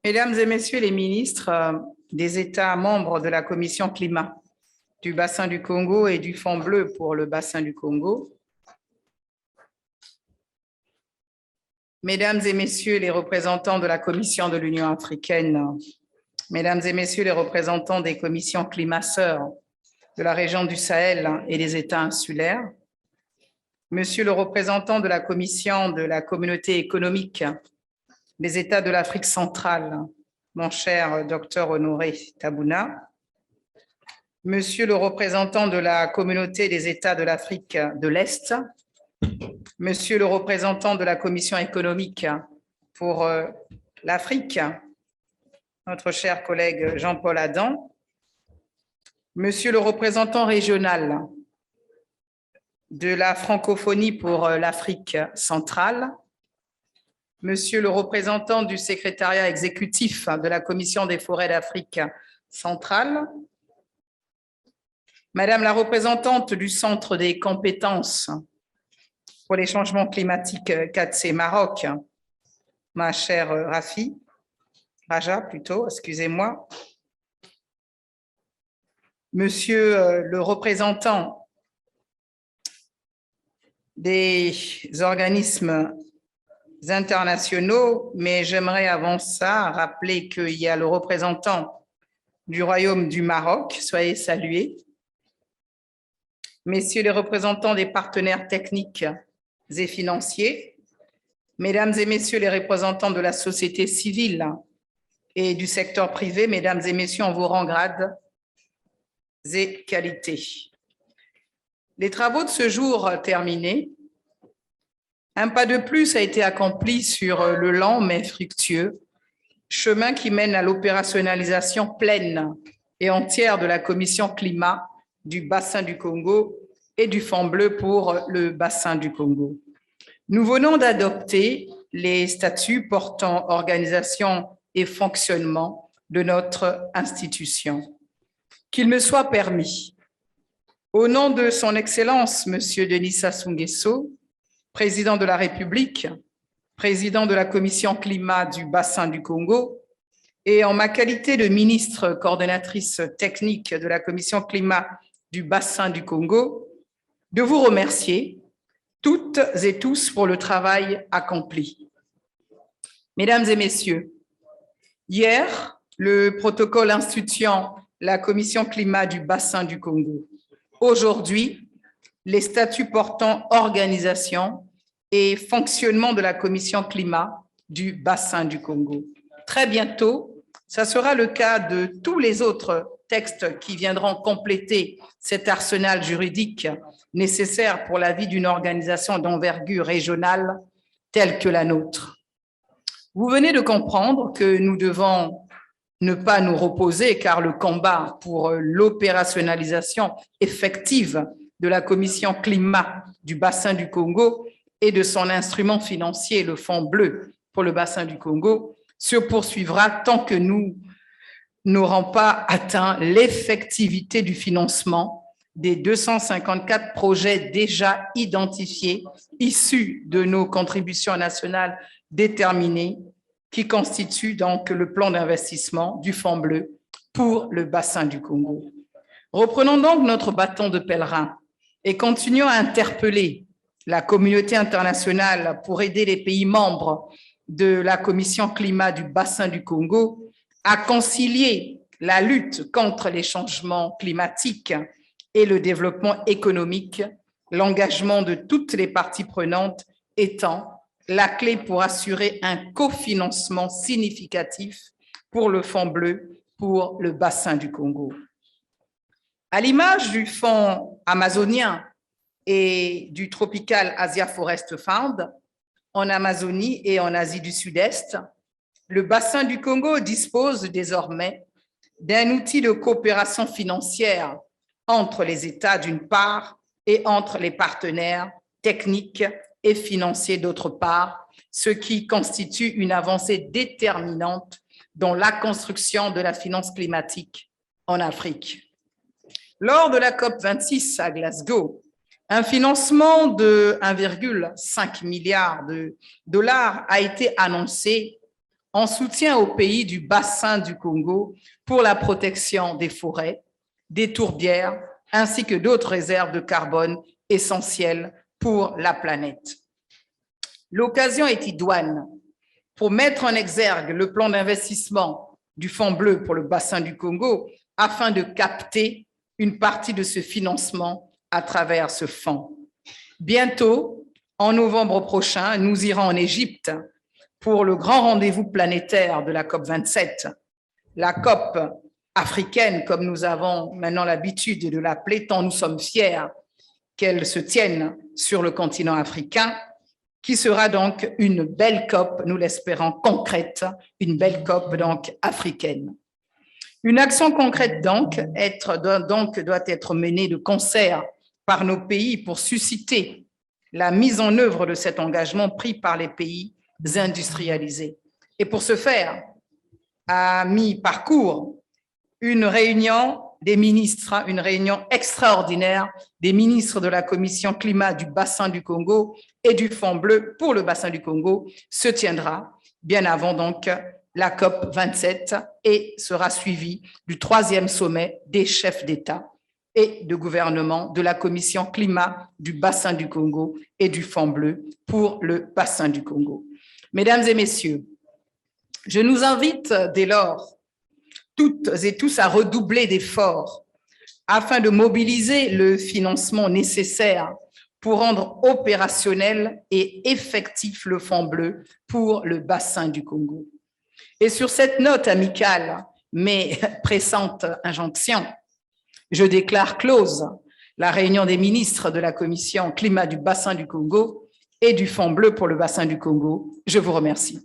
Mesdames et Messieurs les ministres des États membres de la Commission climat du bassin du Congo et du Fonds bleu pour le bassin du Congo, Mesdames et Messieurs les représentants de la Commission de l'Union africaine, Mesdames et Messieurs les représentants des commissions climat-sœurs de la région du Sahel et des États insulaires, Monsieur le représentant de la Commission de la Communauté économique des États de l'Afrique centrale, mon cher docteur Honoré Tabouna, Monsieur le représentant de la Communauté des États de l'Afrique de l'Est, Monsieur le représentant de la Commission économique pour l'Afrique, notre cher collègue Jean-Paul Adam, Monsieur le représentant régional de la francophonie pour l'Afrique centrale, Monsieur le représentant du secrétariat exécutif de la Commission des forêts d'Afrique centrale, Madame la représentante du Centre des compétences pour les changements climatiques CATC Maroc, ma chère Raja plutôt, excusez-moi, Monsieur le représentant des organismes internationaux, mais j'aimerais avant ça rappeler qu'il y a le représentant du Royaume du Maroc, soyez salués, Messieurs les représentants des partenaires techniques et financiers, Mesdames et Messieurs les représentants de la société civile et du secteur privé, Mesdames et Messieurs en vos rangs, grades et qualités. Les travaux de ce jour terminés, un pas de plus a été accompli sur le lent mais fructueux chemin qui mène à l'opérationnalisation pleine et entière de la Commission climat du bassin du Congo et du Fonds bleu pour le bassin du Congo. Nous venons d'adopter les statuts portant organisation et fonctionnement de notre institution. Qu'il me soit permis, au nom de son Excellence, Monsieur Denis Sassou Nguesso, Président de la République, Président de la Commission climat du bassin du Congo, et en ma qualité de ministre coordonnatrice technique de la Commission climat du bassin du Congo, de vous remercier toutes et tous pour le travail accompli. Mesdames et Messieurs, hier, le protocole instituant la Commission climat du bassin du Congo. Aujourd'hui, les statuts portant organisation et fonctionnement de la Commission climat du bassin du Congo. Très bientôt, ça sera le cas de tous les autres textes qui viendront compléter cet arsenal juridique nécessaire pour la vie d'une organisation d'envergure régionale telle que la nôtre. Vous venez de comprendre que nous devons ne pas nous reposer car le combat pour l'opérationnalisation effective de la Commission climat du bassin du Congo et de son instrument financier, le Fonds bleu pour le bassin du Congo, se poursuivra tant que nous n'aurons pas atteint l'effectivité du financement des 254 projets déjà identifiés, issus de nos contributions nationales déterminées, qui constituent donc le plan d'investissement du Fonds bleu pour le bassin du Congo. Reprenons donc notre bâton de pèlerin et continuons à interpeller la communauté internationale pour aider les pays membres de la Commission climat du bassin du Congo à concilier la lutte contre les changements climatiques et le développement économique, l'engagement de toutes les parties prenantes étant la clé pour assurer un cofinancement significatif pour le Fonds bleu pour le bassin du Congo. À l'image du Fonds amazonien et du Tropical Asia Forest Fund, en Amazonie et en Asie du Sud-Est, le bassin du Congo dispose désormais d'un outil de coopération financière entre les États d'une part et entre les partenaires techniques et financiers d'autre part, ce qui constitue une avancée déterminante dans la construction de la finance climatique en Afrique. Lors de la COP26 à Glasgow, un financement de 1,5 milliard de dollars a été annoncé en soutien aux pays du bassin du Congo pour la protection des forêts, des tourbières, ainsi que d'autres réserves de carbone essentielles pour la planète. L'occasion est idoine pour mettre en exergue le plan d'investissement du Fonds bleu pour le bassin du Congo afin de capter une partie de ce financement à travers ce fonds. Bientôt, en novembre prochain, nous irons en Égypte pour le grand rendez-vous planétaire de la COP27, la COP africaine, comme nous avons maintenant l'habitude de l'appeler, tant nous sommes fiers qu'elle se tienne sur le continent africain, qui sera donc une belle COP, nous l'espérons concrète, une belle COP donc africaine. Une action concrète donc doit être menée de concert par nos pays pour susciter la mise en œuvre de cet engagement pris par les pays industrialisés. Et pour ce faire, à mi-parcours, une réunion des ministres, une réunion extraordinaire des ministres de la Commission climat du bassin du Congo et du Fonds bleu pour le bassin du Congo se tiendra bien avant donc la COP 27 et sera suivie du 3e sommet des chefs d'État et de gouvernement de la Commission climat du bassin du Congo et du Fonds bleu pour le bassin du Congo. Mesdames et messieurs, je nous invite dès lors toutes et tous à redoubler d'efforts afin de mobiliser le financement nécessaire pour rendre opérationnel et effectif le Fonds bleu pour le bassin du Congo. Et sur cette note amicale, mais pressante injonction, je déclare close la réunion des ministres de la Commission climat du bassin du Congo et du Fonds bleu pour le bassin du Congo. Je vous remercie.